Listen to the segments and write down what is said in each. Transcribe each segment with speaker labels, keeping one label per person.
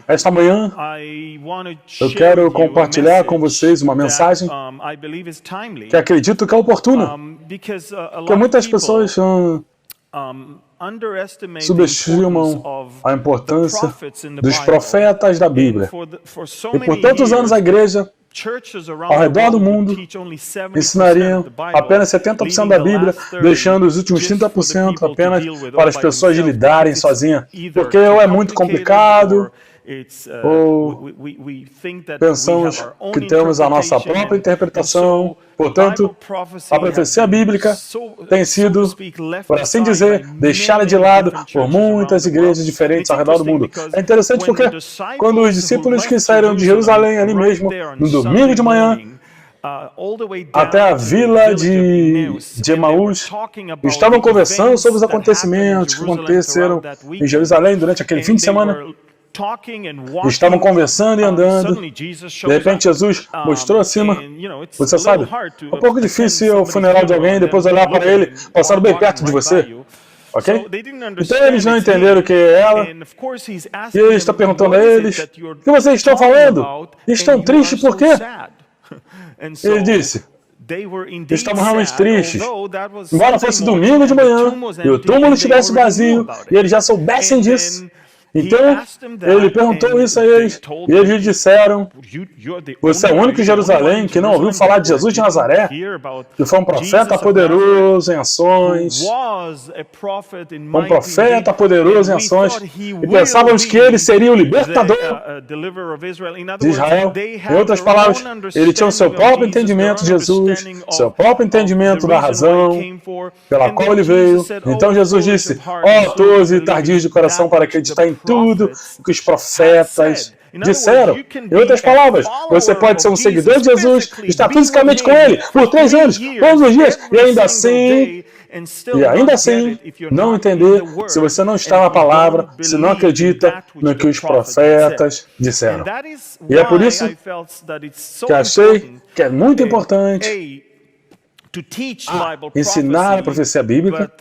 Speaker 1: Esta manhã, eu quero compartilhar com vocês uma mensagem que acredito que é oportuna, porque muitas pessoas subestimam a importância dos profetas da Bíblia. E por tantos anos a igreja, ao redor do mundo, ensinariam apenas 70% da Bíblia, deixando os últimos 30% apenas para as pessoas lidarem sozinhas, porque ou é muito complicado, ou pensamos que temos a nossa própria interpretação. Portanto, a profecia bíblica tem sido, por assim dizer, deixada de lado por muitas igrejas diferentes ao redor do mundo. É interessante porque quando os discípulos que saíram de Jerusalém ali mesmo, no domingo de manhã, até a vila de Emaús, estavam conversando sobre os acontecimentos que aconteceram em Jerusalém durante aquele fim de semana. Estavam conversando e andando. De repente Jesus mostrou acima. Você sabe, é um pouco difícil ir ao funeral de alguém e depois olhar para ele passando bem perto de você. Ok? Então eles não entenderam o que é ela. E ele está perguntando a eles: o que vocês estão falando? Estão tristes por quê? Ele disse: estavam realmente tristes. Embora fosse domingo de manhã e o túmulo estivesse vazio e eles já soubessem disso. Então, ele perguntou isso a eles, e eles lhe disseram: você é o único em Jerusalém que não ouviu falar de Jesus de Nazaré, que foi um profeta poderoso em ações, um profeta poderoso em ações, e pensávamos que ele seria o libertador de Israel. Em outras palavras, ele tinha o seu próprio entendimento de Jesus, seu próprio entendimento da razão pela qual ele veio. Então Jesus disse: ó, tolos e tardios de coração para acreditar em tudo que os profetas disseram. Em outras palavras, você pode ser um seguidor de Jesus, estar fisicamente com ele por 3 anos, todos os dias, e ainda assim não entender se você não está na palavra, se não acredita no que os profetas disseram. E é por isso que achei que é muito importante ensinar a profecia bíblica,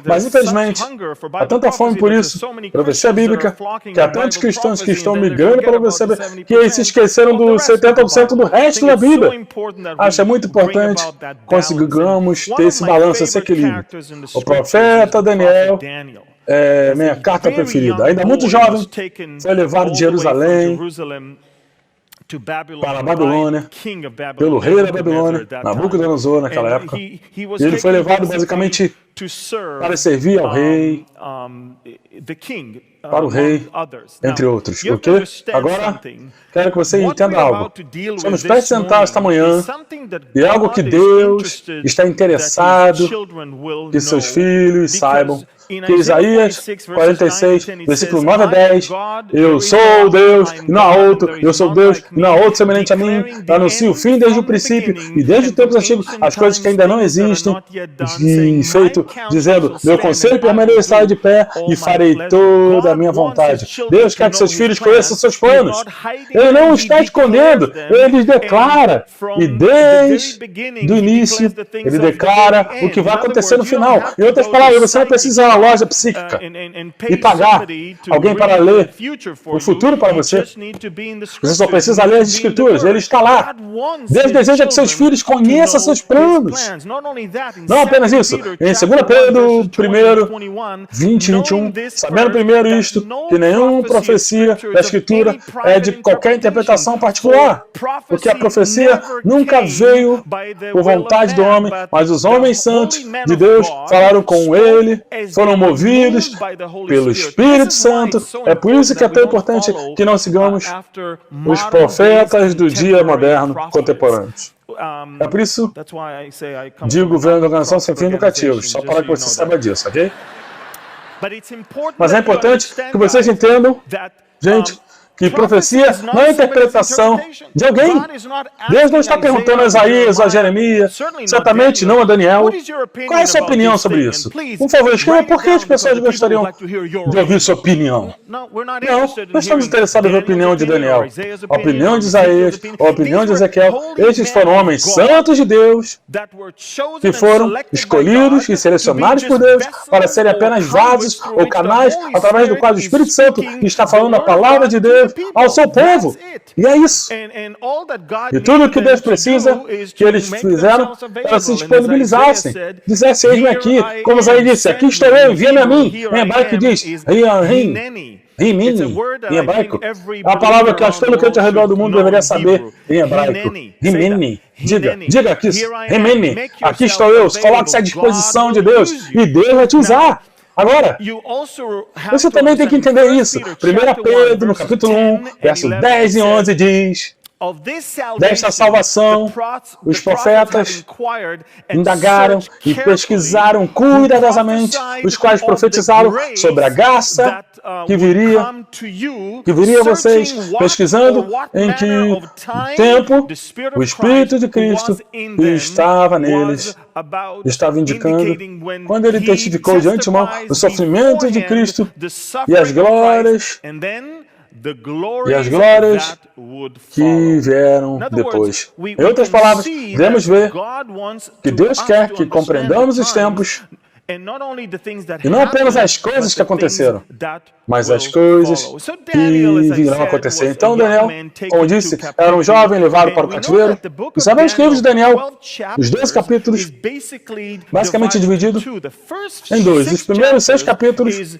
Speaker 1: mas infelizmente há tanta fome por isso, profecia bíblica, que há tantos cristãos que estão migrando para a profecia bíblica, que eles se esqueceram dos 70% do resto da Bíblia. Acho muito importante conseguirmos ter esse balanço, esse equilíbrio. O profeta Daniel é minha carta preferida. Ainda muito jovem, foi levado de Jerusalém para a Babilônia, pelo rei da Babilônia, Nabucodonosor, naquela época. E ele foi levado basicamente para servir ao rei, para o rei, entre outros. Ok? Agora, quero que você entenda algo. Estamos prestes a sentar esta manhã e é algo que Deus está interessado que seus filhos saibam. Que Isaías 46, versículo 9 a 10, eu sou Deus e não há outro, eu sou Deus e não há outro semelhante a mim, eu anuncio o fim desde o princípio e desde os tempos antigos, as coisas que ainda não existem, e feito, dizendo, meu conselho permanecerá de pé e farei toda a minha vontade. Deus quer que seus filhos conheçam seus planos. Ele não está escondendo, ele declara, e desde o início, ele declara o que vai acontecer no final. Em outras palavras, você não precisa loja psíquica e pagar alguém para ler o futuro para você. Você só precisa ler as Escrituras, ele está lá. Deus deseja que seus filhos conheçam seus planos. Não apenas isso. Em 2 Pedro 1, 20 e 21, sabendo primeiro isto, que nenhuma profecia da Escritura é de qualquer interpretação particular, porque a profecia nunca veio por vontade do homem, mas os homens santos de Deus falaram com ele, foram movidos pelo Espírito Santo. É por isso que é tão importante que nós sigamos os profetas do dia moderno contemporâneos. É por isso digo governo da organização sem fins lucrativos, só para que você saiba disso, ok? Mas é importante que vocês entendam, gente, que profecia não é interpretação de alguém. Deus não está perguntando a Isaías ou a Jeremias, certamente não a Daniel. Qual é a sua opinião sobre isso? Por favor, escreva por que as pessoas gostariam de ouvir sua opinião. Não, nós estamos interessados em ver a opinião de Daniel, a opinião de Isaías, a opinião de Ezequiel. Estes foram homens santos de Deus que foram escolhidos e selecionados por Deus para serem apenas vasos ou canais através do qual o Espírito Santo está falando a palavra de Deus ao seu povo. E é isso. E tudo o que Deus precisa que eles fizeram para se disponibilizassem. Dissesse, eis-me aqui, como Isaías disse, aqui estou eu, envia-me a mim. Em hebraico diz, Rimini, em hebraico. A palavra que todo crente ao redor do mundo deveria saber em hebraico. Rimini. Diga aqui, Rimini, aqui estou eu, coloque-se à disposição de Deus e Deus vai te usar. Agora, você também tem que entender isso. 1 Pedro, no capítulo 1, verso 10 e 11 diz: desta salvação, os profetas indagaram e pesquisaram cuidadosamente, os quais profetizaram sobre a graça que viria a vocês, pesquisando em que tempo o Espírito de Cristo estava neles, estava indicando, quando ele testificou de antemão o sofrimento de Cristo e as glórias que vieram depois. Em outras palavras, devemos ver que Deus quer que compreendamos os tempos e não apenas as coisas que aconteceram, mas as coisas que virão acontecer. Então, Daniel, como disse, era um jovem levado para o cativeiro. E sabemos que o livro de Daniel, os 12 capítulos, basicamente dividido em dois. Os primeiros 6 capítulos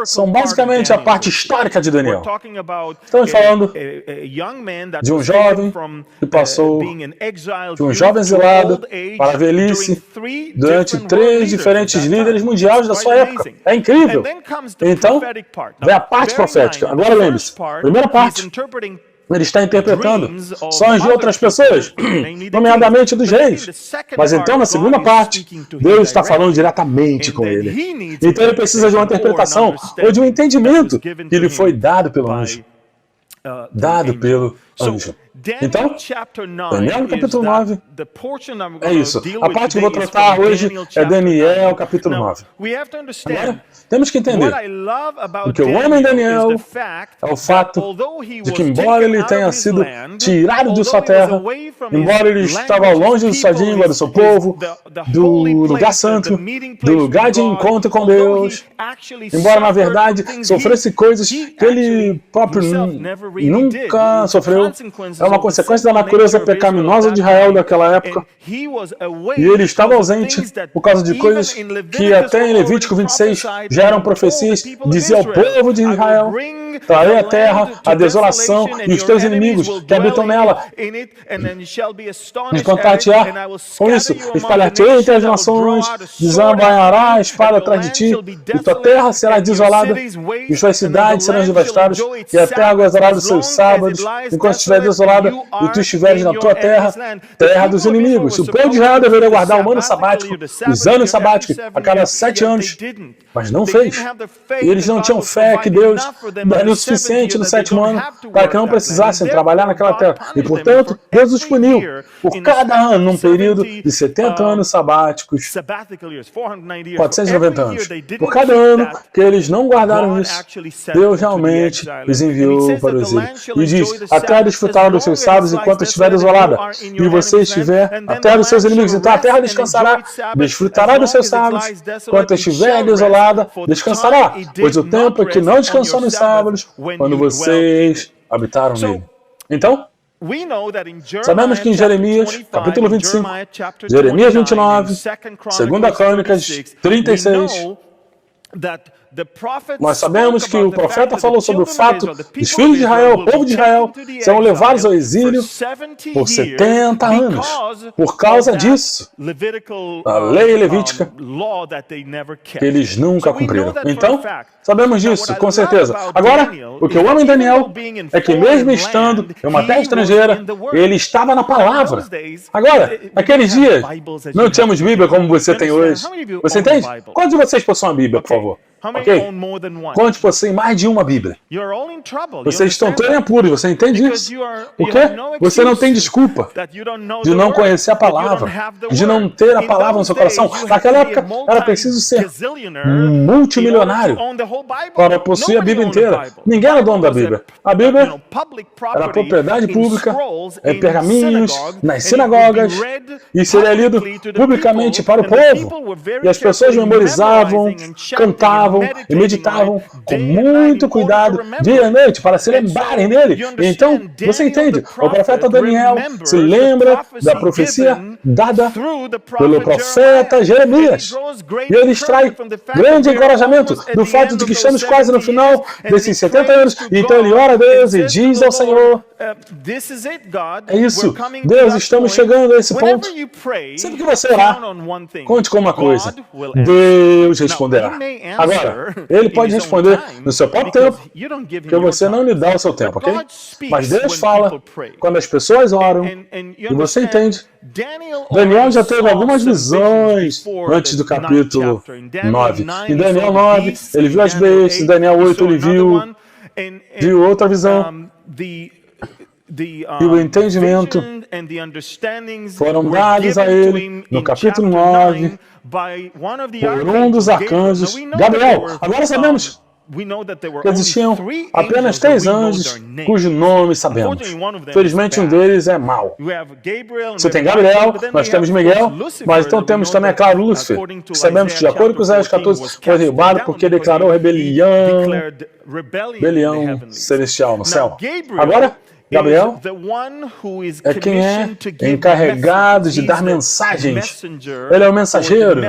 Speaker 1: são basicamente a parte histórica de Daniel. Estamos falando de um jovem que passou de um jovem exilado para a velhice durante 3 diferentes líderes mundiais da sua época. É incrível. Então, vem a parte profética. Agora lembre-se, primeira parte, ele está interpretando sonhos de outras pessoas, nomeadamente dos reis. Mas então, na segunda parte, Deus está falando diretamente com ele. Então ele precisa de uma interpretação ou de um entendimento que lhe foi dado pelo anjo. Então, Daniel no capítulo 9 é isso. A parte que eu vou tratar hoje é Daniel capítulo 9. Agora, temos que entender o que eu amo em Daniel é o fato de que, embora ele tenha sido tirado de sua terra, embora ele estava longe de sua língua, do seu povo, do lugar santo, do lugar de encontro com Deus, embora, na verdade, sofresse coisas que ele próprio nunca sofreu, é uma consequência da natureza pecaminosa de Israel daquela época. E ele estava ausente por causa de coisas que até em Levítico 26 já eram profecias, dizia ao povo de Israel: trarei a terra, a desolação e os teus inimigos que habitam nela. Descontar-te-á com isso, espalhar-te entre as nações, desambainhará a espada atrás de ti, e tua terra será desolada, e suas cidades serão devastadas, e a terra gozará dos seus sábados, enquanto estiver desolada, e tu estiveres na tua terra, terra dos inimigos. O povo de Israel deveria guardar o ano sabático, os anos sabáticos, a cada 7 anos, mas não fez. E eles não tinham fé que Deus daria o suficiente no 7º ano para que não precisassem trabalhar naquela terra. E, portanto, Deus os puniu por cada ano, num período de 70 anos sabáticos, 490 anos. Por cada ano que eles não guardaram isso, Deus realmente os enviou para o exílio. E diz: a terra desfrutará dos seus sábados enquanto estiver desolada, e você estiver a terra dos seus inimigos. Então a terra descansará, desfrutará dos seus sábados, enquanto estiver desolada, descansará, pois o tempo é que não descansou nos sábados, quando vocês habitaram nele. Então, sabemos que em Jeremias, capítulo 25, Jeremias 29, 2 Crônicas 36, nós sabemos que o profeta falou sobre o fato dos filhos de Israel, o povo de Israel, serão levados ao exílio por 70 anos. Por causa disso, a lei levítica, que eles nunca cumpriram. Então, sabemos disso, com certeza. Agora, o que eu amo em Daniel é que, mesmo estando em uma terra estrangeira, ele estava na palavra. Agora, naqueles dias, não tínhamos Bíblia como você tem hoje. Você entende? Quantos de vocês possuem a Bíblia, por favor? Ok? Quantos possuem mais de uma Bíblia? Vocês estão todos em apuros, você entende isso? Por quê? Você não tem desculpa de não conhecer a palavra, de não ter a palavra no seu coração. Naquela época, era preciso ser multimilionário para possuir a Bíblia inteira. Ninguém era dono da Bíblia. A Bíblia era propriedade pública, em pergaminhos, nas sinagogas, e seria lido publicamente para o povo. E as pessoas memorizavam, cantavam e meditavam com muito cuidado, dia e noite, para se lembrarem dele. Então, você entende, o profeta Daniel se lembra da profecia dada pelo profeta Jeremias. E ele extrai grande encorajamento do fato de que estamos quase no final desses 70 anos. Então ele ora a Deus e diz ao Senhor, é isso, Deus, estamos chegando a esse ponto. Sempre que você orar, conte com uma coisa, Deus responderá. Agora, ele pode responder no seu próprio tempo, porque você não lhe dá o seu tempo, ok? Mas Deus fala quando as pessoas oram, e você entende. Daniel já teve algumas visões antes do capítulo 9. Em Daniel 9, ele viu as bestas, em Daniel 8 ele viu outra visão. E o entendimento foram dados a ele no capítulo 9 por um dos arcanjos, Gabriel. Agora sabemos que existiam apenas 3 anjos cujo nome sabemos. Felizmente um deles é mau. Você tem Gabriel, nós temos Miguel, mas então temos também, é claro, Lúcifer, que sabemos que de acordo com Isaías 14 foi derrubado porque declarou rebelião celestial no céu. Agora, Gabriel é quem é encarregado de dar mensagens. Ele é o mensageiro,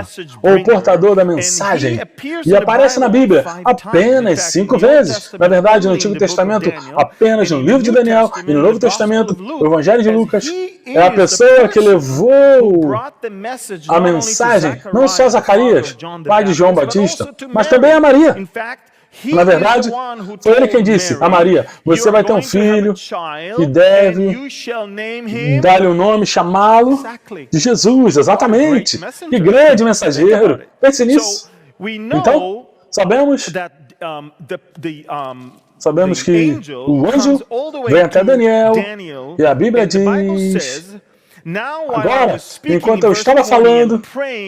Speaker 1: ou o portador da mensagem. E aparece na Bíblia apenas 5 vezes. Na verdade, no Antigo Testamento, apenas no livro de Daniel e no Novo Testamento, o Evangelho de Lucas. É a pessoa que levou a mensagem, não só a Zacarias, pai de João Batista, mas também a Maria. Na verdade, foi ele quem disse a Maria, você vai ter um filho e deve dar-lhe o nome, chamá-lo de Jesus, exatamente. Que grande mensageiro. Pense nisso. Então, sabemos que o anjo vem até Daniel e a Bíblia diz... Agora, enquanto eu estava falando,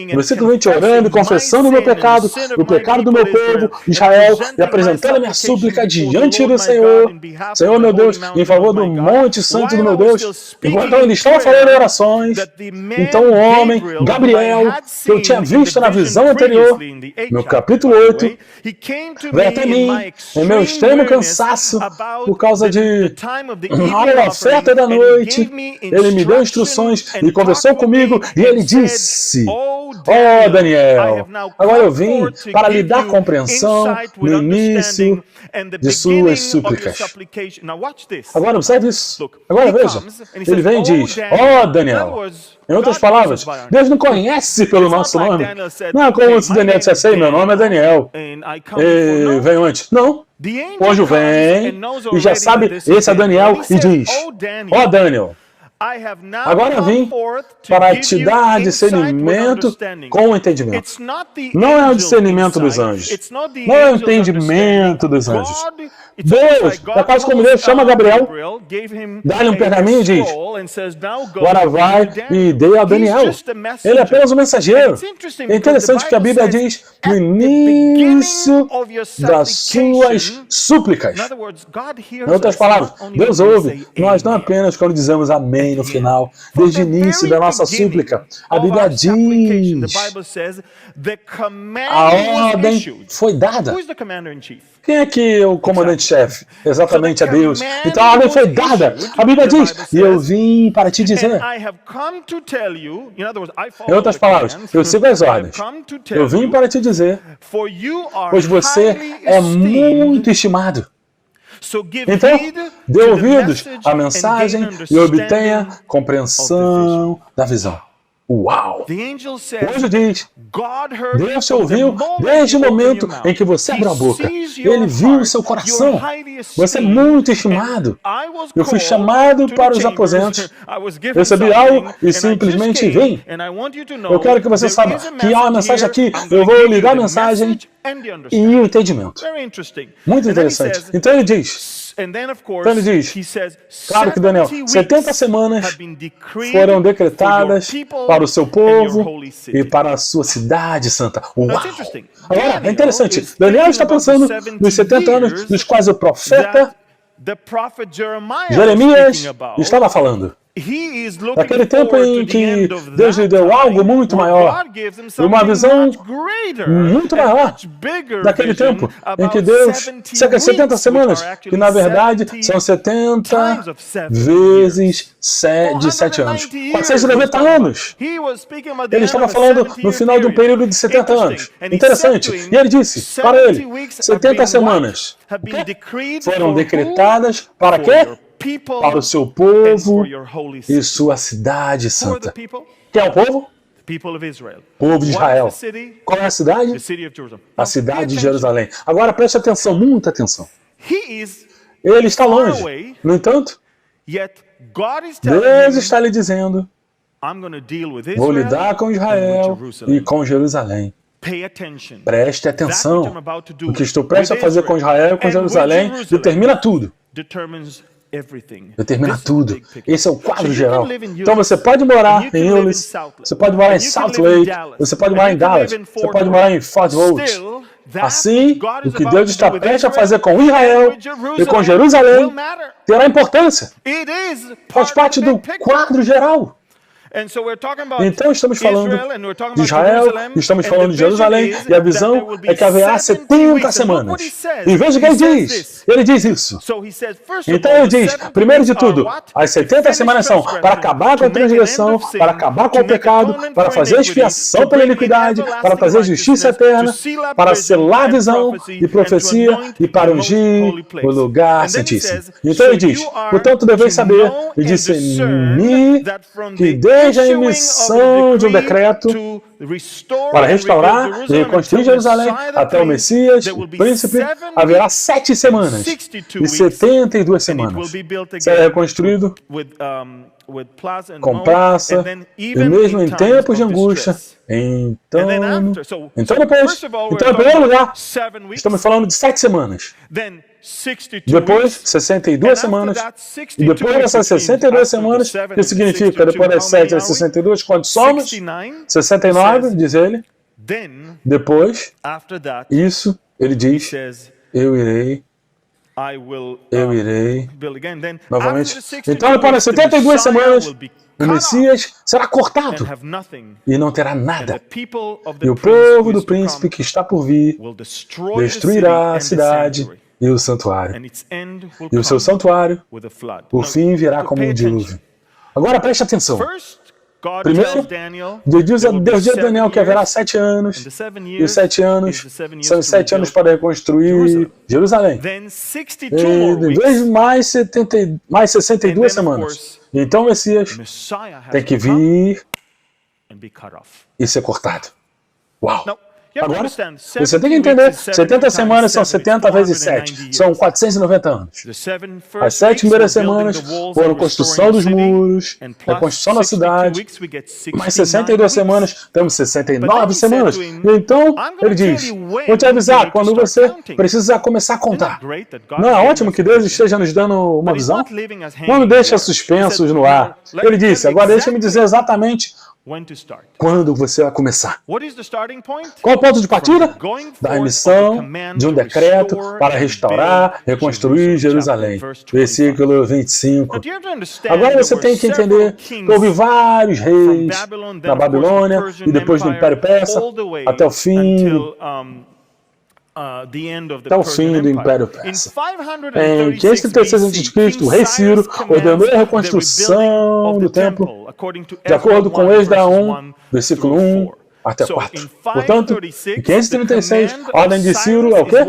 Speaker 1: no versículo 20, orando e confessando o pecado do meu povo, Israel, e apresentando a minha súplica diante do Senhor, Senhor meu Deus, em favor do monte santo do meu Deus, enquanto ele estava falando orações, então o homem, Gabriel, que eu tinha visto na visão anterior, no capítulo 8, veio até mim, em meu extremo cansaço, por causa de a hora da oferta da noite, ele me deu instruções e conversou comigo, e ele disse, Daniel, agora eu vim para lhe dar compreensão no início de suas súplicas. Agora observe isso. Agora veja, ele vem e diz, Daniel. Em outras palavras, Deus não conhece pelo nosso nome. Não é como se Daniel dissesse, meu nome é Daniel, e veio antes. Não. O anjo vem e já sabe, esse é Daniel, e diz, Daniel, agora eu vim para te dar discernimento com o entendimento. Não é o discernimento dos anjos. Não é o entendimento dos anjos. Deus, da casa como Deus, chama Gabriel, dá-lhe um pergaminho e diz, agora vai e dê a Daniel. Ele é apenas um mensageiro. É interessante que a Bíblia diz no início das suas súplicas. Em outras palavras, Deus ouve nós não apenas quando dizemos amém no final, desde o início da nossa súplica. A Bíblia diz, a ordem foi dada. Quem é que é o comandante-chefe? Exatamente, a Deus. Então a ordem foi dada. A Bíblia diz, e eu vim para te dizer. Em outras palavras, eu sigo as ordens. Eu vim para te dizer, pois você é muito estimado. Então, dê ouvidos à mensagem e obtenha compreensão da visão. Uau! O anjo diz, Deus te ouviu desde o momento em que você abriu a boca. Ele viu o seu coração. Você é muito estimado. Eu fui chamado para os aposentos, recebi algo e simplesmente vim. Eu quero que você saiba que há uma mensagem aqui. Eu vou lhe dar a mensagem e o entendimento. Muito interessante. Então ele diz, claro que Daniel, 70 semanas foram decretadas para o seu povo e para a sua cidade santa. Uau! Agora, é interessante. Daniel está pensando nos 70 anos dos quais o profeta Jeremias estava falando. Naquele tempo em que Deus lhe deu algo muito maior, uma visão muito maior daquele tempo em que Deus, cerca de 70 semanas, que na verdade são 70 vezes de 7 anos, 490 anos. Ele estava falando no final de um período de 70 anos. Interessante. E ele disse para ele, 70 semanas foram decretadas para quê? Para o seu povo e sua cidade santa. Quem é o povo? Povo de Israel. Qual é a cidade? A cidade de Jerusalém. Agora preste atenção, muita atenção. Ele está longe. No entanto, Deus está lhe dizendo, vou lidar com Israel e com Jerusalém. Preste atenção. O que estou prestes a fazer com Israel e com Jerusalém determina tudo. Determina tudo. Esse é o quadro geral. Então você pode morar em Euless, você pode morar em Salt Lake, você pode morar em Dallas, você pode morar em Fort Worth. Assim, o que Deus está prestes a fazer com Israel e com Jerusalém terá importância. Faz parte do quadro geral. Então estamos falando de Israel, estamos falando de Jerusalém, e a visão é que haverá 70 semanas. E veja o que ele diz. Ele diz isso. Então ele diz, primeiro de tudo, as 70 semanas são para acabar com a transgressão, para acabar com o pecado, para fazer expiação pela iniquidade, para fazer justiça eterna, para selar a visão e profecia e para ungir o lugar santíssimo. Então ele diz, portanto deveis saber, e discernir que desde a emissão de um decreto para restaurar e reconstruir Jerusalém até o Messias, o príncipe, haverá 7 semanas e 72 semanas. Será reconstruído com praça e mesmo em tempos de angústia. Então, em primeiro lugar, estamos falando de 7 semanas. Depois, 62 semanas. E depois dessas 62 semanas, o que significa? Depois das 7 às 62, quantos somos? 69, diz ele. Depois, isso, ele diz, eu irei novamente. Então, após 72 semanas, o Messias será cortado e não terá nada. E o povo do príncipe que está por vir destruirá a cidade e o santuário. E o seu santuário, o fim virá como um dilúvio. Agora preste atenção. Primeiro, Deus diz a Daniel que haverá 7 anos, e os 7 anos são os 7 anos para reconstruir Jerusalém. E depois mais 62 semanas. E então o Messias tem que vir e ser cortado. Uau! Agora, você tem que entender, 70 semanas são 70 vezes 7, são 490 anos. As 7 primeiras semanas foram construção dos muros, a construção da cidade, mais 62 semanas, temos 69 semanas. E então, ele diz, vou te avisar quando você precisa começar a contar. Não é ótimo que Deus esteja nos dando uma visão? Não deixa suspensos no ar. Ele disse, agora deixa-me dizer exatamente quando você vai começar. Qual o ponto de partida? Da emissão de um decreto para restaurar, reconstruir Jerusalém. Versículo 25. Agora você tem que entender que houve vários reis da Babilônia e depois do Império Persa até o fim do Império Persa. Em 536 a.C., o rei Ciro ordenou a reconstrução do templo de acordo com Esdras 1, versículo 1 até 4. Portanto, em 536, a ordem de Ciro é o quê?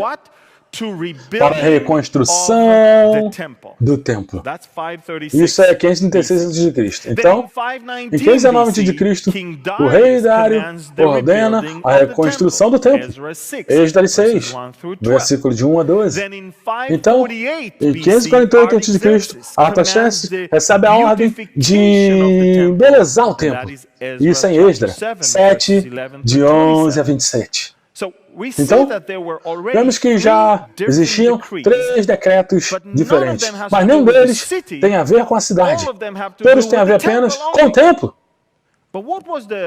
Speaker 1: para a reconstrução do templo. Isso é 536 a.C. Então, em 519 a.C., o rei Dário ordena a reconstrução do templo. Êxodo 6, versículo de 1 a 12. Então, em 548 a.C., Artaxerxes recebe a ordem de embelezar o templo. Isso é em Esdras 7, de 11 a 27. Então, vemos que já existiam 3 decretos diferentes, mas nenhum deles tem a ver com a cidade. Todos têm a ver apenas com o templo.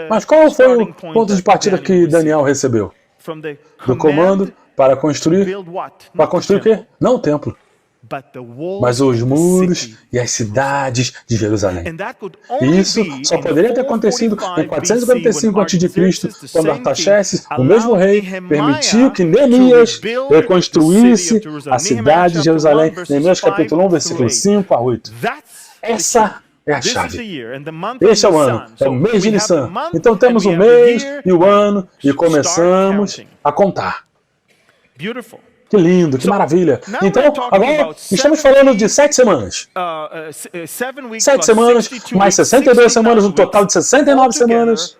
Speaker 1: Mas qual foi o ponto de partida que Daniel recebeu? Do comando para construir. Para construir o quê? Não o templo, mas os muros e as cidades de Jerusalém. E isso só poderia ter acontecido em 445 a.C., quando Artaxerxes, o mesmo rei, permitiu que Neemias reconstruísse a cidade de Jerusalém. Neemias capítulo 1, versículo 5 a 8. Essa é a chave. Este é o ano, é o mês de Nissan. Então temos o mês e o ano e começamos a contar. Que lindo, que maravilha. Então, agora estamos falando de 7 semanas. 7 semanas, mais 62 semanas, um total de 69 semanas.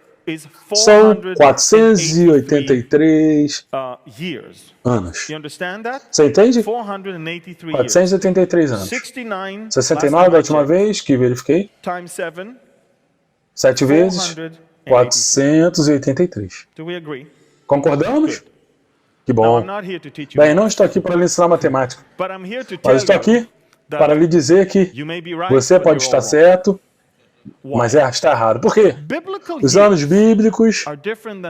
Speaker 1: São 483 anos. Você entende? 483 anos. 69 da última vez que verifiquei. 7 vezes 483. Concordamos? Que bom. Bem, não estou aqui para lhe ensinar matemática, mas estou aqui para lhe dizer que você pode estar certo, mas está errado. Por quê? Os anos bíblicos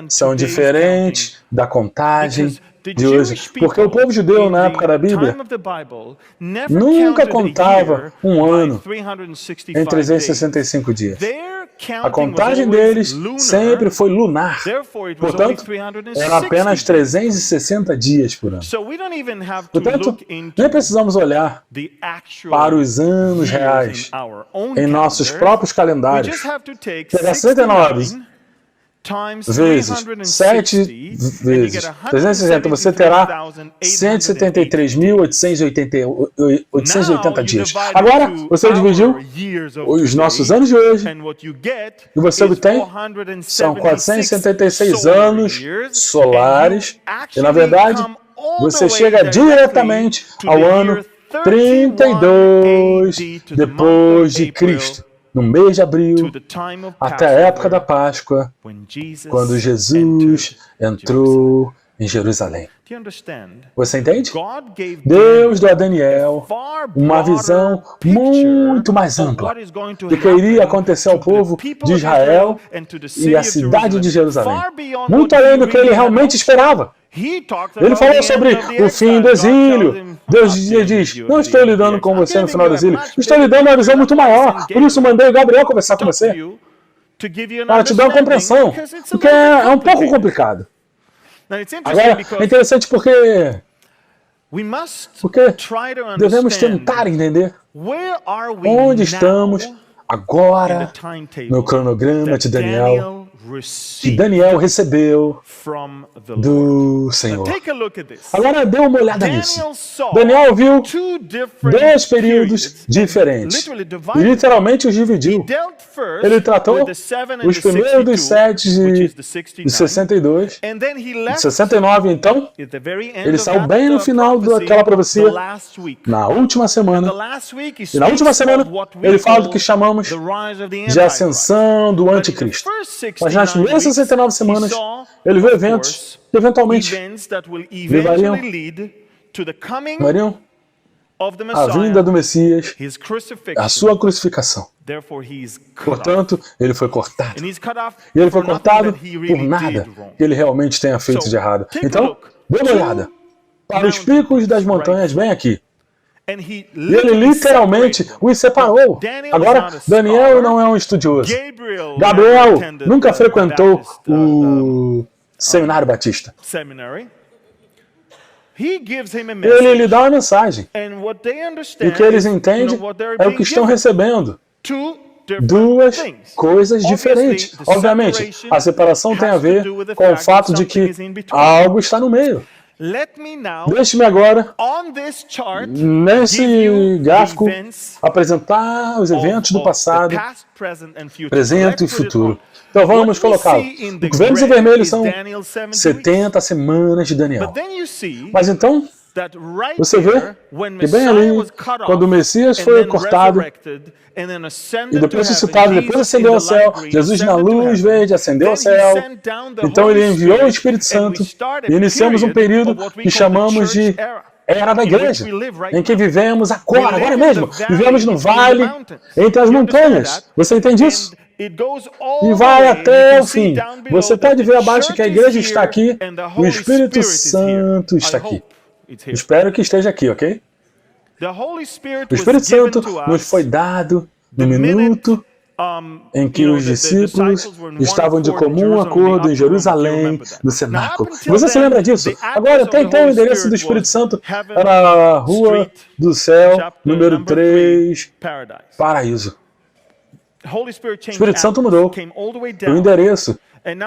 Speaker 1: são diferentes da contagem de hoje, porque o povo judeu na época da Bíblia nunca contava um ano em 365 dias. A contagem deles sempre foi lunar, portanto, eram apenas 360 dias por ano. Portanto, nem precisamos olhar para os anos reais em nossos próprios calendários. Pegar 69 vezes 7 vezes 360, você terá 173.880 dias. Agora, você dividiu os nossos anos de hoje e você obtém são 476 anos solares e, na verdade, você chega diretamente ao ano 32 depois de Cristo. No mês de abril, até a época da Páscoa, quando Jesus entrou em Jerusalém. Você entende? Deus deu a Daniel uma visão muito mais ampla do que iria acontecer ao povo de Israel e à cidade de Jerusalém, muito além do que ele realmente esperava. Ele falou sobre o fim do exílio. Deus diz, não estou lidando com você no final do exílio, estou lhe dando uma visão muito maior. Por isso mandei o Gabriel conversar com você, para te dar uma compreensão, porque é um pouco complicado. Agora, é interessante porque devemos tentar entender onde estamos agora no cronograma de Daniel, que Daniel recebeu do Senhor. Agora dê uma olhada nisso. Daniel viu 2 períodos diferentes e literalmente os dividiu. Ele tratou os primeiros dos 7 de 62, de 69, então ele saiu bem no final daquela profecia, na última semana. E na última semana ele fala do que chamamos de ascensão do anticristo. Mas nas primeiras 69 semanas, ele viu eventos que eventualmente levariam a vinda do Messias, a sua crucificação. Portanto, ele foi cortado. E ele foi cortado por nada que ele realmente tenha feito de errado. Então, dê uma olhada para os picos das montanhas bem aqui. E ele literalmente os separou. Agora, Daniel não é um estudioso. Gabriel nunca frequentou o Seminário Batista. Ele lhe dá uma mensagem. E o que eles entendem é o que estão recebendo. 2 coisas diferentes. Obviamente, a separação tem a ver com o fato de que algo está no meio. Deixe-me agora, nesse gráfico, apresentar os eventos do passado, presente e futuro. Então vamos colocá-lo. O que vemos em vermelho são 70 semanas de Daniel. Mas então, você vê que bem ali, quando o Messias foi cortado e depois ressuscitado, depois ascendeu ao céu, Jesus na luz verde ascendeu ao céu, então ele enviou o Espírito Santo e iniciamos um período que chamamos de Era da Igreja, em que vivemos agora mesmo. Vivemos no vale, entre as montanhas. Você entende isso? E vai até o fim. Você pode ver abaixo que a igreja está aqui, o Espírito Santo está aqui. Espero que esteja aqui, ok? O Espírito Santo nos foi dado no minuto em que os discípulos estavam de comum acordo em Jerusalém, no cenáculo. Você se lembra disso? Agora, até então, o endereço do Espírito Santo era a Rua do Céu, número 3, Paraíso. O Espírito Santo mudou o endereço.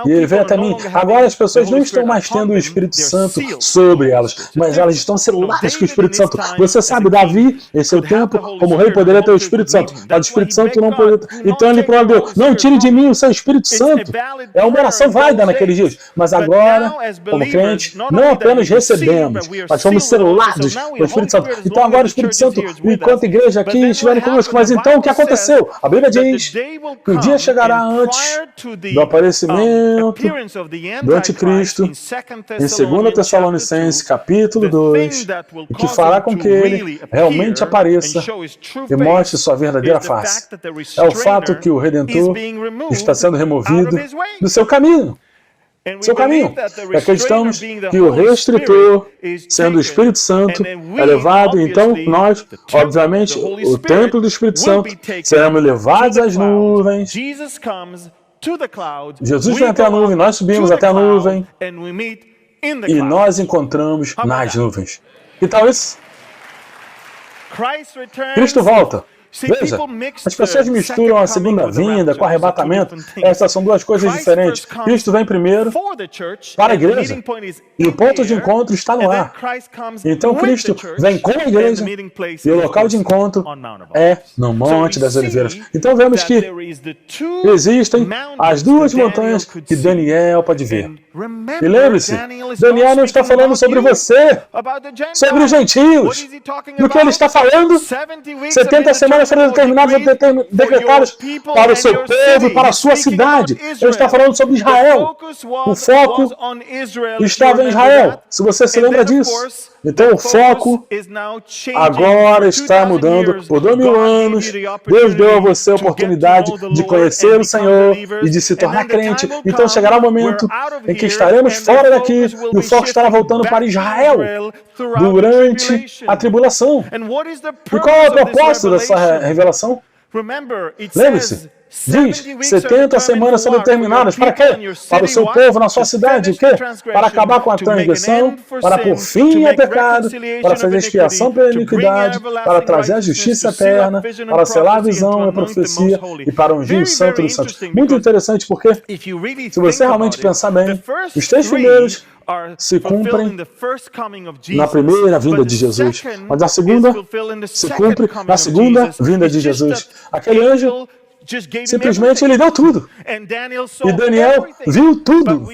Speaker 1: E ele veio até mim. Agora as pessoas não estão mais tendo o Espírito Santo sobre elas, mas elas estão celuladas com o Espírito Santo. Você sabe, Davi, em seu tempo, como rei, poderia ter o Espírito Santo, mas o Espírito Santo não poderia. Então ele falou: não tire de mim o seu Espírito Santo. É uma oração válida naqueles dias. Mas agora, como crente, não apenas recebemos, mas fomos celulados com o Espírito Santo. Então agora o Espírito Santo, enquanto a igreja aqui estiver conosco. Mas então o que aconteceu? A Bíblia diz que o dia chegará antes do aparecimento do Anticristo, em 2 Tessalonicenses, capítulo 2, e que fará com que ele realmente apareça e mostre sua verdadeira face. É o fato que o Redentor está sendo removido do seu caminho. E acreditamos que o restritor, sendo o Espírito Santo, é levado, então nós, obviamente, o templo do Espírito Santo, seremos levados às nuvens. Jesus vem até a nuvem, nós subimos até a nuvem e nós encontramos nas nuvens. Que tal isso? Cristo volta. Veja, as pessoas misturam a segunda vinda com o arrebatamento. Essas são duas coisas diferentes. Cristo vem primeiro para a igreja e o ponto de encontro está no ar. Então Cristo vem com a igreja e o local de encontro é no Monte das Oliveiras. Então vemos que existem as duas montanhas que Daniel pode ver. E lembre-se, Daniel não está falando sobre você, sobre os gentios. Do que ele está falando? 70 semanas foram determinadas e decretadas para o seu povo e para a sua cidade. Ele está falando sobre Israel. O foco estava em Israel. Se você se lembra disso. Então o foco agora está mudando. Por 2000 anos, Deus deu a você a oportunidade de conhecer o Senhor e de se tornar crente. Então chegará o momento em que estaremos fora daqui e o foco estará voltando para Israel durante a tribulação. E qual é o propósito dessa revelação? Lembre-se, diz, 70 semanas são determinadas. Para quê? Para o seu povo na sua cidade. O quê? Para acabar com a transgressão, para pôr fim ao pecado, para fazer expiação pela iniquidade, para trazer a justiça eterna, para selar a visão e a profecia e para ungir o santo dos santos. Muito interessante porque, se você realmente pensar bem, os 3 primeiros se cumprem na primeira vinda de Jesus, mas a segunda se cumpre na segunda vinda de Jesus. Aquele anjo simplesmente ele deu tudo. E Daniel viu tudo.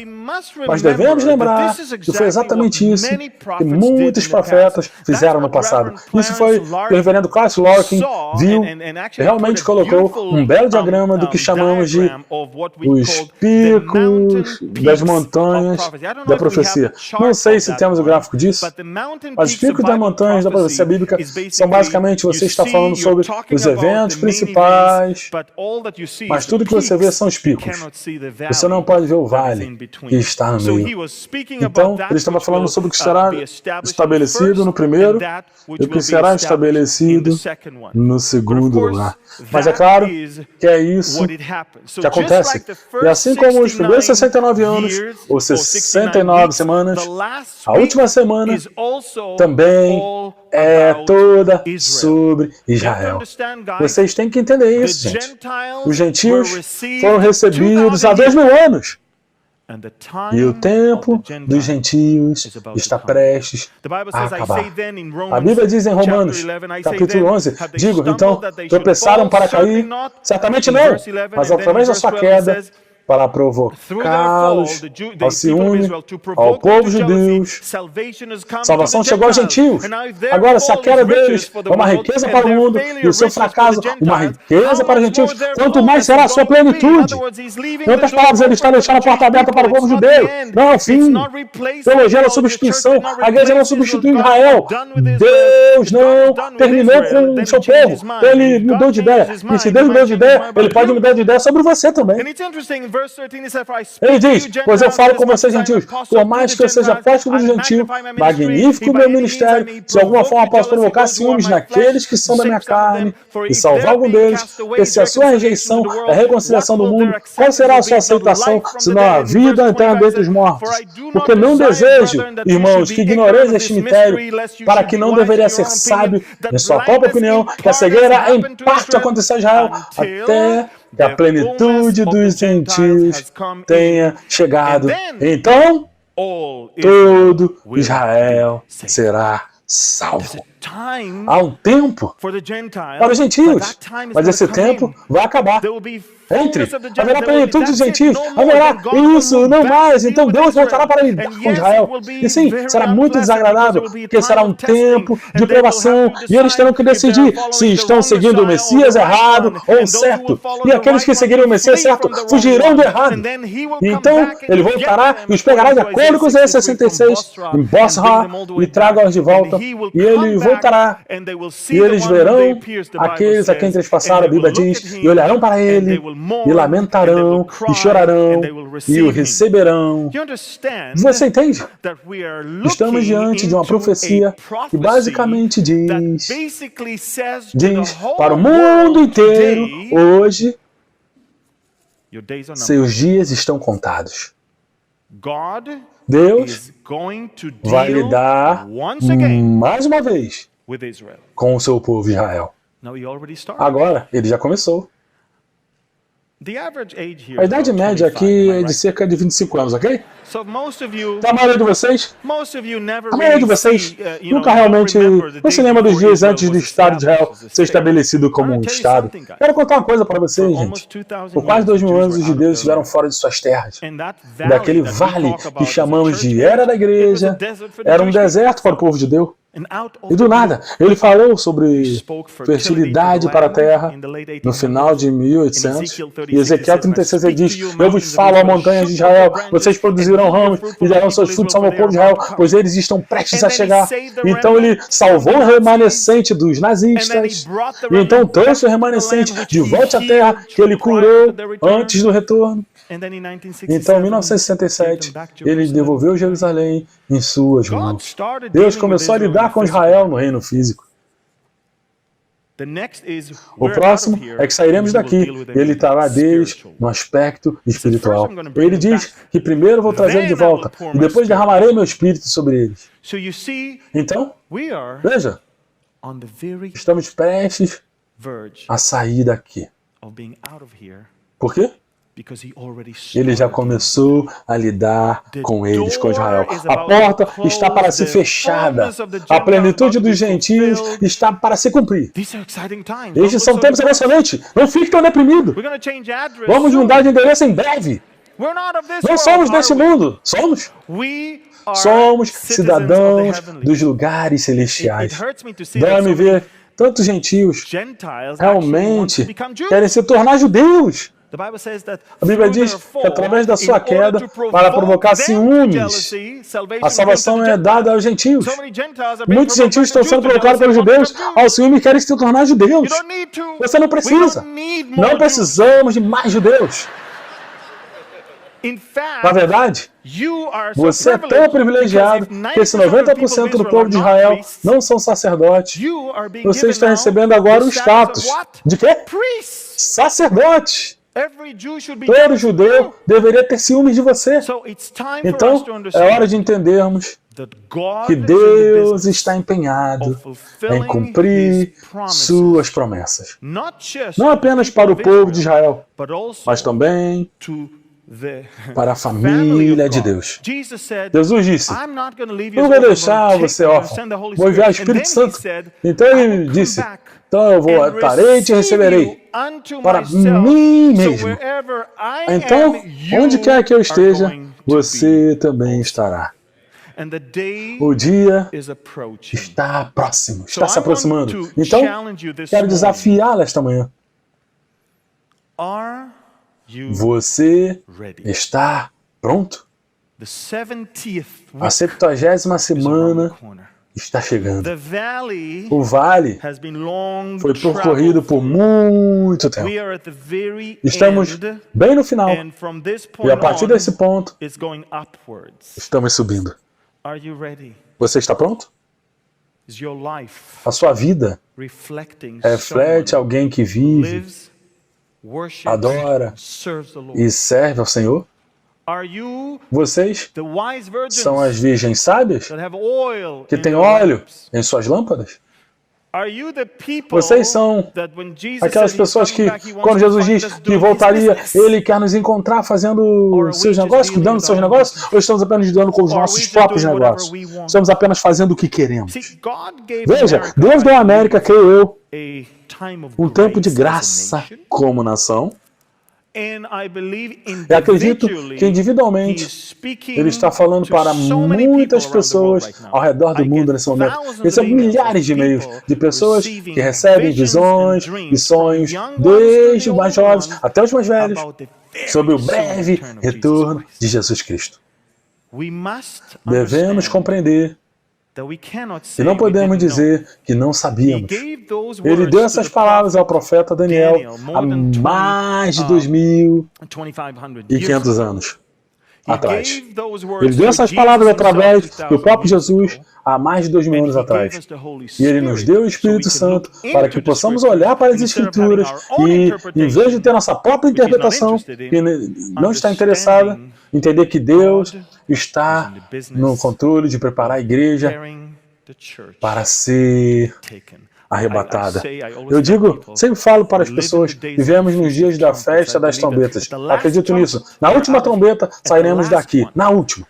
Speaker 1: Mas devemos lembrar que foi exatamente isso que muitos profetas fizeram no passado. Isso foi o reverendo Clarence Larkin viu e realmente colocou um belo diagrama do que chamamos de os picos das montanhas da profecia. Não sei se temos o gráfico disso, mas os picos das montanhas da profecia bíblica são basicamente você está falando sobre os eventos principais, mas tudo que você vê são os picos. Você não pode ver o vale que está no meio. Então, ele estava falando sobre o que será estabelecido no primeiro e o que será estabelecido no segundo lugar. Mas é claro que é isso que acontece. E assim como os primeiros 69 anos, ou 69 semanas, a última semana também é toda sobre Israel. Vocês têm que entender isso, gente. Os gentios foram recebidos há 2000 anos. E o tempo dos gentios está prestes a acabar. A Bíblia diz em Romanos, capítulo 11, digo, então, tropeçaram para cair? Certamente não, mas através da sua queda, para provocá-los ao ciúme, ao povo judeu. Salvação chegou aos gentios. Agora, se a queda deles é uma riqueza para o mundo e o seu fracasso uma riqueza para os gentios, quanto mais será a sua plenitude? Em outras palavras, ele está deixando a porta aberta para o povo judeu. Não é o fim. Teologia é a substituição. A igreja não substitui Israel. Deus não terminou com o seu povo. Ele mudou de ideia. E se Deus mudou de ideia, ele pode mudar de ideia sobre você também. Ele diz, pois eu falo com vocês, gentios, por mais que eu seja apóstolo dos gentios, magnífico o meu ministério, se de alguma forma posso provocar ciúmes naqueles que são da minha carne e salvar algum deles, porque se a sua rejeição é a reconciliação do mundo, qual será a sua aceitação, se não a vida eterna dentre os mortos? Porque não desejo, irmãos, que ignoreis este mistério, para que não deveria ser sábio, em sua própria opinião, que a cegueira em parte aconteceu a Israel, até que a plenitude dos gentios tenha chegado. Então, todo Israel será salvo. Há um tempo para os gentios, mas esse tempo vai acabar. Haverá plenitude dos gentios, haverá isso, não mais. Então Deus voltará para lidar com Israel. E sim, será muito desagradável, porque será um tempo de provação e eles terão que decidir se estão seguindo o Messias errado ou o certo. E aqueles que seguirem o Messias certo fugirão do errado. E então ele voltará e os pegará de acordo com Isaías 66 em Bosra e traga-os de volta. E ele voltará e eles verão aqueles a quem trespassaram, a Bíblia diz, e olharão para ele e lamentarão, e chorarão, e o receberão. Você entende? Estamos diante de uma profecia que basicamente diz para o mundo inteiro, hoje, seus dias estão contados. Deus vai lidar mais uma vez com o seu povo Israel. Agora, ele já começou. A idade média aqui é de cerca de 25 anos, ok? Então, a maioria de vocês nunca realmente não se lembra dos dias antes do Estado de Israel ser estabelecido como um Estado. Quero contar uma coisa para vocês, gente. Por quase 2000 anos, os judeus estiveram fora de suas terras. Daquele vale que chamamos de Era da Igreja, era um deserto para o povo judeu. E do nada, ele falou sobre fertilidade para a terra no final de 1800. E Ezequiel 36 ele diz, eu vos falo, ó montanhas de Israel, vocês produzirão ramos e darão seus frutos ao meu povo de Israel, pois eles estão prestes a chegar. Então ele salvou o remanescente dos nazistas. E então trouxe o remanescente de volta à terra que ele curou antes do retorno. Então, em 1967, ele devolveu Jerusalém em suas mãos. Deus começou a lidar com Israel no reino físico. O próximo é que sairemos daqui e ele trará deles no aspecto espiritual. Ele diz que primeiro vou trazer de volta e depois derramarei meu espírito sobre eles. Então, veja, estamos prestes a sair daqui. Por quê? Ele já começou a lidar com eles, com Israel. A porta está para ser fechada. A plenitude dos gentios está para se cumprir. Estes são tempos emocionantes. Não fique tão deprimido. Vamos mudar de endereço em breve. Não somos deste mundo. Somos cidadãos dos lugares celestiais. Dói-me ver tantos gentios realmente querem se tornar judeus. A Bíblia diz que através da sua queda, para provocar ciúmes, a salvação é dada aos gentios. Muitos gentios estão sendo provocados pelos judeus ao ciúme e querem se tornar judeus. Você não precisa. Não precisamos de mais judeus. Na verdade, você é tão privilegiado que se 90% do povo de Israel não são sacerdotes, você está recebendo agora o status de quê? Sacerdote. Todo judeu deveria ter ciúmes de você. Então, é hora de entendermos que Deus está empenhado em cumprir suas promessas. Não apenas para o povo de Israel, mas também para a família de Deus. Jesus disse, eu não vou deixar você órfão, vou enviar o Espírito Santo. Então ele disse, então eu voltarei e te receberei para mim mesmo. Então, onde quer que eu esteja, você também estará. O dia está próximo, está se aproximando. Então, quero desafiá-la esta manhã. Você está pronto? A 70ª semana está chegando. O vale foi percorrido por muito tempo. Estamos bem no final. E a partir desse ponto, estamos subindo. Você está pronto? A sua vida reflete alguém que vive, adora e serve ao Senhor? Vocês são as virgens sábias que têm óleo em suas lâmpadas? Vocês são aquelas pessoas que, quando Jesus diz que voltaria, Ele quer nos encontrar fazendo os seus negócios, cuidando dos seus negócios, ou estamos apenas lidando com os nossos próprios negócios? Estamos apenas fazendo o que queremos. Veja, Deus deu à América, creio eu, um tempo de graça como nação. E acredito que individualmente Ele está falando para muitas pessoas ao redor do mundo nesse momento. Recebo milhares de e-mails de pessoas que recebem visões e sonhos, desde os mais jovens até os mais velhos, sobre o breve retorno de Jesus Cristo. Devemos compreender e não podemos dizer que não sabíamos. Ele deu essas palavras ao profeta Daniel há mais de 2.500 anos atrás. Ele deu essas palavras através do próprio Jesus há mais de 2.000 anos atrás. E Ele nos deu o Espírito Santo para que possamos olhar para as Escrituras e, em vez de ter nossa própria interpretação, que não está interessada, entender que Deus está no controle de preparar a igreja para ser arrebatada. Eu digo, sempre falo para as pessoas, vivemos nos dias da festa das trombetas. Acredito nisso. Na última trombeta, sairemos daqui. Na última.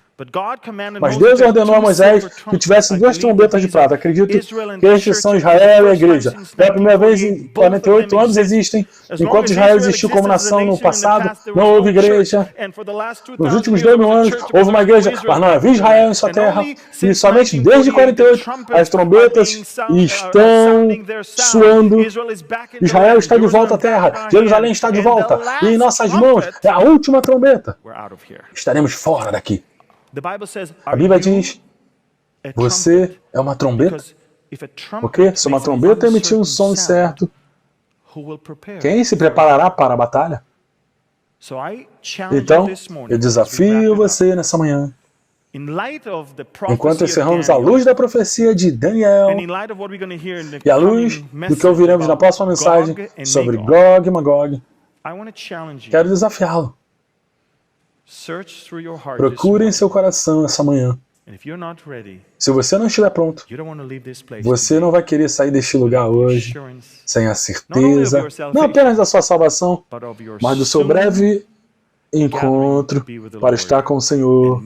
Speaker 1: Mas Deus ordenou a Moisés que tivesse 2 trombetas de prata. Acredito que estes são Israel e a igreja. Pela primeira vez em 48 anos existem. Enquanto Israel existiu como nação no passado, não houve igreja. Nos últimos 2.000 anos houve uma igreja, mas não havia Israel em sua terra. E somente desde 48 as trombetas estão soando. Israel está de volta à terra. Jerusalém está de volta. E em nossas mãos é a última trombeta. Estaremos fora daqui. A Bíblia diz, você é uma trombeta? Porque se uma trombeta emitir um som certo, quem se preparará para a batalha? Então, eu desafio você nessa manhã, enquanto encerramos a luz da profecia de Daniel e a luz do que ouviremos na próxima mensagem sobre Gog e Magog, quero desafiá-lo. Procure em seu coração essa manhã. Se você não estiver pronto, você não vai querer sair deste lugar hoje sem a certeza, não apenas da sua salvação, mas do seu breve encontro para estar com o Senhor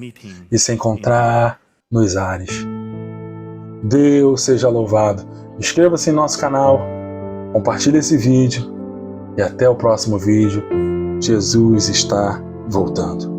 Speaker 1: e se encontrar nos ares. Deus seja louvado. Inscreva-se em nosso canal, compartilhe esse vídeo e até o próximo vídeo. Jesus está voltando.